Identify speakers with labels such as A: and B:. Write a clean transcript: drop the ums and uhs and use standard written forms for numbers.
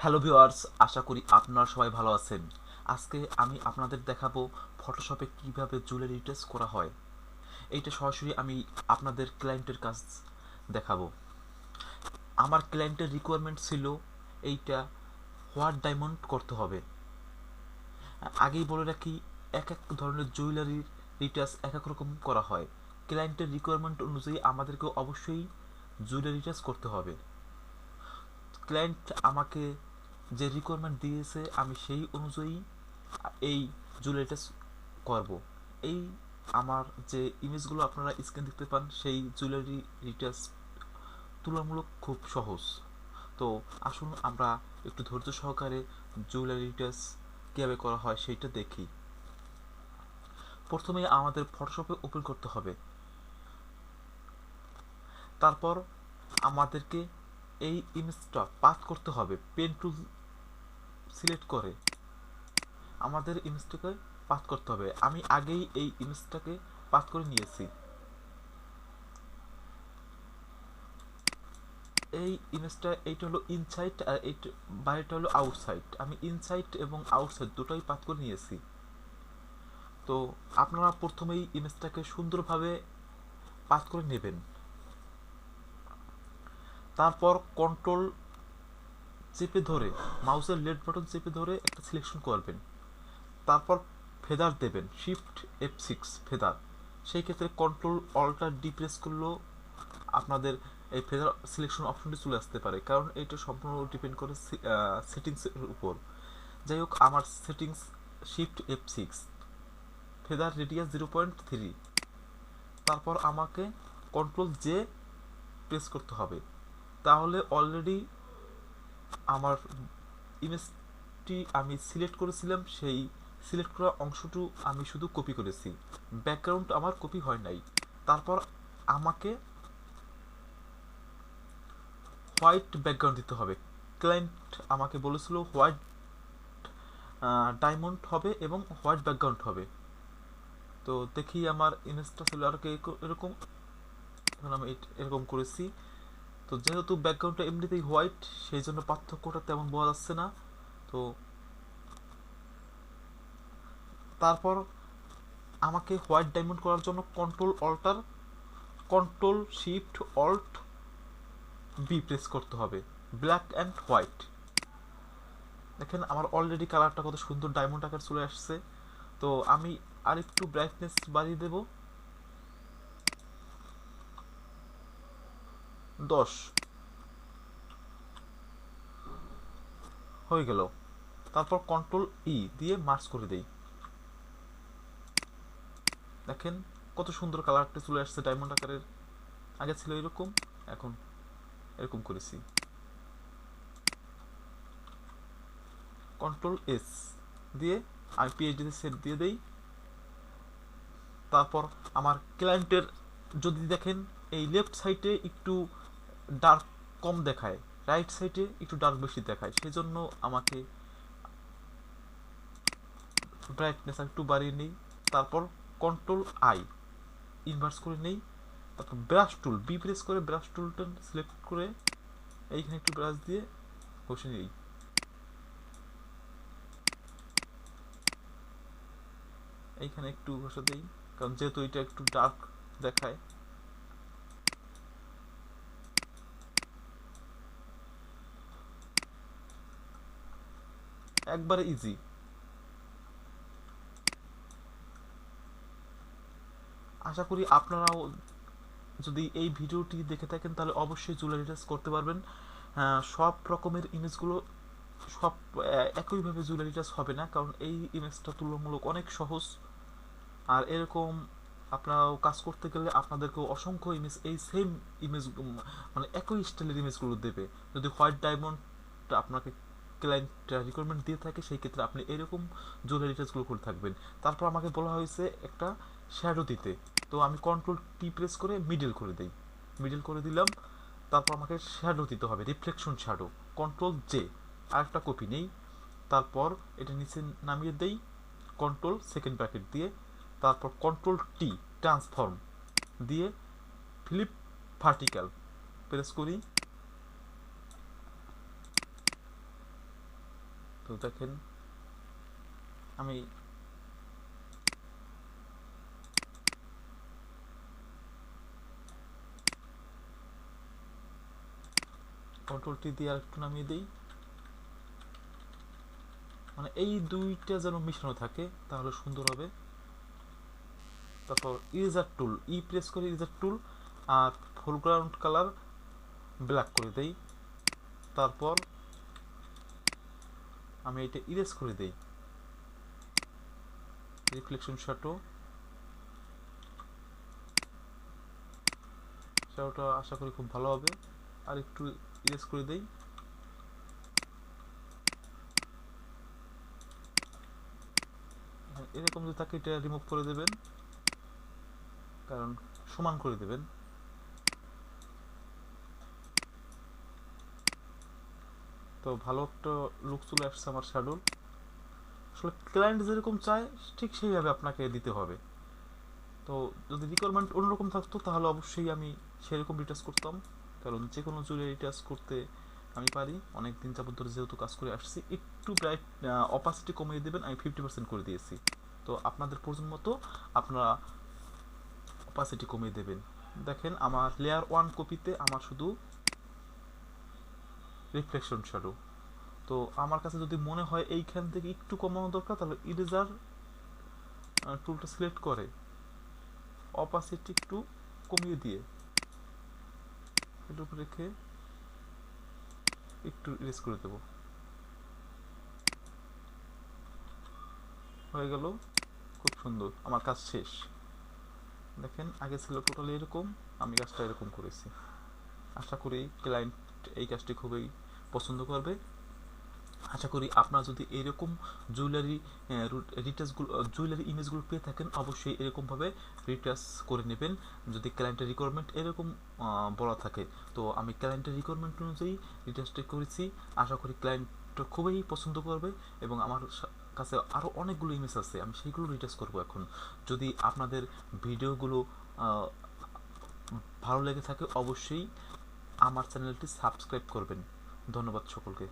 A: Hello viewers, আশা করি আপনারা সবাই ভালো আছেন। আজকে আমি আপনাদের দেখাবো ফটোশপে কিভাবে জুয়েলারি টেস্ট করা হয়। এইটা সরাসরি আমি আপনাদের ক্লায়েন্টের কাছ দেখাবো। আমার ক্লায়েন্টের রিকোয়ারমেন্ট ছিল এইটা হোয়াইট ডায়মন্ড করতে হবে। আগেই বলে রাখি, এক এক ধরনের জুয়েলারির রিটাচ এক এক রকম করা হয়। ক্লায়েন্টের রিকোয়ারমেন্ট অনুযায়ী আমাদেরকে অবশ্যই জুয়েলারি টেস্ট করতে হবে। ক্লায়েন্ট আমাকে যে রিকোয়ারমেন্ট দিয়েছে আমি সেই অনুযায়ী এই জুয়েলারিটা করব। এই আমার যে ইমেজগুলো আপনারা স্ক্রিন দেখতে পান সেই জুয়েলারি রিটাচ তুলনামূলক খুব সহজ। তো আসুন আমরা একটু ধৈর্য সহকারে জুয়েলারি রিটাচ কীভাবে করা হয় সেইটা দেখি। প্রথমে আমাদের ফটোশপে ওপেন করতে হবে। তারপর আমাদেরকে এই ইমেজটা পাথ করতে হবে। পেন টুল সিলেক্ট করে আমাদের ইমেজটাকে পাথ করতে হবে। আমি আগেই এই ইমেজটাকে পাথ করে নিয়েছি। এই ইমেজটা এইটা হলো ইনসাইড আর এইটা বাইরেটা হলো আউটসাইড। আমি ইনসাইড এবং আউটসাইড দুটোই পাথ করে নিয়েছি। তো আপনারা প্রথমেই ইমেজটাকে সুন্দরভাবে পাথ করে নেবেন। তারপর কন্ট্রোল চেপে ধরে মাউসের লেফট বাটন চেপে ধরে একটা সিলেকশন করবেন। তারপর ফেদার দেবেন, শিফট F6 ফেদার। সেই ক্ষেত্রে কন্ট্রোল অল্টার ডি প্রেস করলেও আপনাদের এই ফেদার সিলেকশন অপশনটি চলে আসতে পারে, কারণ এটা সম্পূর্ণ ডিপেন্ড করে সেটিংসের উপর। যাই হোক, আমার settings shift F6 feather radius 0.3। তারপর আমাকে কন্ট্রোল জে প্রেস করতে হবে। তাহলে অলরেডি আমার ইমেজটি আমি সিলেক্ট করেছিলাম, সেই সিলেক্ট করা অংশটু আমি শুধু কপি করেছি, ব্যাকগ্রাউন্ড আমার কপি হয় নাই। তারপর আমাকে হোয়াইট ব্যাকগ্রাউন্ড দিতে হবে। ক্লায়েন্ট আমাকে বলেছিল হোয়াইট ডায়মন্ড হবে এবং হোয়াইট ব্যাকগ্রাউন্ড হবে। তো দেখি আমার ইমেজটা ছিল আর এরকম, এখন আমি এরকম করেছি। তো যেহেতু ব্যাকগ্রাউন্ডটা এমনিতেই হোয়াইট, সেই জন্য পার্থক্যটা তেমন বোঝা যাচ্ছে না। তো তারপর আমাকে হোয়াইট ডায়মন্ড করার জন্য control shift alt B press করতে হবে, ব্ল্যাক অ্যান্ড হোয়াইট। দেখেন আমার অলরেডি কালারটা কত সুন্দর ডায়মন্ড আকার চলে আসছে। তো আমি আরেকটু ব্রাইটনেস বাড়িয়ে দেব, 10 হয়ে গেল। তারপর কন্ট্রোল ই দিয়ে মার্চ করে দেই। দেখেন কত সুন্দর কালারটা চলে আসছে ডায়মন্ড আকারের। আগে ছিল এরকম, এখন এরকম করেছি। কন্ট্রোল এস দিয়ে আমি পিএইচডিতে সেট দিয়ে দেই। তারপর আমার ক্লায়েন্টের যদি দেখেন এই লেফট সাইডে একটু ডার্ক কম দেখায়, রাইট সাইডে একটু ডার্ক বেশি দেখায়, সেজন্য আমাকে ব্রাইটনেস একটু বাড়িয়ে নিই। তারপর কন্ট্রোল আই ইনভার্স করে নেই। তারপর ব্রাশ টুল বি প্রেস করে ব্রাশ টুলটা সিলেক্ট করে এইখানে একটু ব্রাশ দিয়ে ঘষে নিই। এইখানে একটু ঘষে দিই, কারণ যেহেতু এটা একটু ডার্ক দেখায়। একবারে ইজি। আশা করি আপনারাও যদি এই ভিডিওটি দেখে থাকেন তাহলে অবশ্যই জুয়েলারি টাচ করতে পারবেন। সব রকমের ইমেজগুলো সব একইভাবে জুয়েলারি টাচ হবে না, কারণ এই ইমেজটা তুলনামূলক অনেক সহজ। আর এরকম আপনারাও কাজ করতে গেলে আপনাদেরকেও অসংখ্য ইমেজ এই সেম ইমেজ মানে একই স্টাইলের ইমেজগুলো দেবে। যদি হোয়াইট ডায়মন্ড আপনাকে ক্লায়েন্ট রিকোয়ারমেন্ট দিয়ে থাকে, সেই ক্ষেত্রে আপনি এরকম জুয়েলারি টাচগুলো করে থাকবেন। তারপর আমাকে বলা হয়েছে একটা শ্যাডো দিতে, তো আমি কন্ট্রোল টি প্রেস করে মিডল করে দিই, মিডল করে দিলাম। তারপর আমাকে শ্যাডো দিতে হবে, রিফ্লেকশন শ্যাডো, কন্ট্রোল জে, আরেকটা কপি নেই। তারপর এটা নিচে নামিয়ে দেই কন্ট্রোল সেকেন্ড ব্র্যাকেট দিয়ে। তারপর কন্ট্রোল টি ট্রান্সফর্ম দিয়ে ফ্লিপ ভার্টিক্যাল প্রেস করি। তো দেখেন আমি কন্ট্রোল-টি দিয়ে আরেকটু নামিয়ে দিই, মানে এই দুইটা যেন মিশানো থাকে তাহলে সুন্দর হবে। তারপর ইরেজার টুল, প্রেস করে ইরেজার টুল আর ফোরগ্রাউন্ড কালার ব্ল্যাক করে দেই। তারপর আমি এটা ইরেজ করে দেই, রিফ্লেকশন শ্যাডোটা আশা করি খুব ভালো হবে। আর একটু ইরেজ করে দেই। এরকম যদি থাকে এটা রিমুভ করে দেবেন, কারণ সমান করে দেবেন। তো ভালো একটা লুক চলে আসছে আমার শ্যাডোর। আসলে ক্লায়েন্ট যেরকম চায় ঠিক সেইভাবে আপনাকে দিতে হবে। তো যদি রিকোয়ারমেন্ট অন্যরকম থাকতো তাহলে অবশ্যই আমি সেরকম রিটাচ করতাম, কারণ যে কোনো জুয়েলারি রিটাচ করতে আমি পারি, অনেক দিন যাবত ধরে যেহেতু কাজ করে আসছি। একটু ব্রাইট অপাসিটি কমিয়ে দেবেন, আমি 50% করে দিয়েছি। তো আপনাদের প্রয়োজন মতো আপনারা অপাসিটি কমিয়ে দেবেন। দেখেন আমার লেয়ার 1 কপিতে আমার শুধু রিফ্লেকশন শ্যাডো। তো আমার কাছে যদি মনে হয় এইখান থেকে একটু কমানো দরকার, তাহলে ইরেজার টুলটা সিলেক্ট করে অপাসিটি একটু কমিয়ে দিয়ে এটার উপর রেখে একটু ইরেজ করে দেবো। হয়ে গেল, খুব সুন্দর, আমার কাজ শেষ। দেখেন আগে ছিল টোটালি এরকম, আমি কাজটা এরকম করেছি। আশা করি ক্লায়েন্ট এই কাজটি খুবই পছন্দ করবে। আশা করি আপনারা যদি এরকম জুয়েলারি রিটাচগুলো জুয়েলারি ইমেজগুলো পেয়ে থাকেন অবশ্যই এরকমভাবে রিটাচ করে নেবেন, যদি ক্লায়েন্টের রিকোয়ারমেন্ট এরকম বলা থাকে। তো আমি ক্লায়েন্টের রিকোয়ারমেন্ট অনুযায়ী রিটাচটা করেছি। আশা করি ক্লায়েন্ট খুবই পছন্দ করবে এবং আমার কাছে আরও অনেকগুলো ইমেজ আছে, আমি সেইগুলো রিটাচ করব এখন। যদি আপনাদের ভিডিওগুলো ভালো লেগে থাকে অবশ্যই আমার চ্যানেলটি সাবস্ক্রাইব করবেন। ধন্যবাদ সকলকে।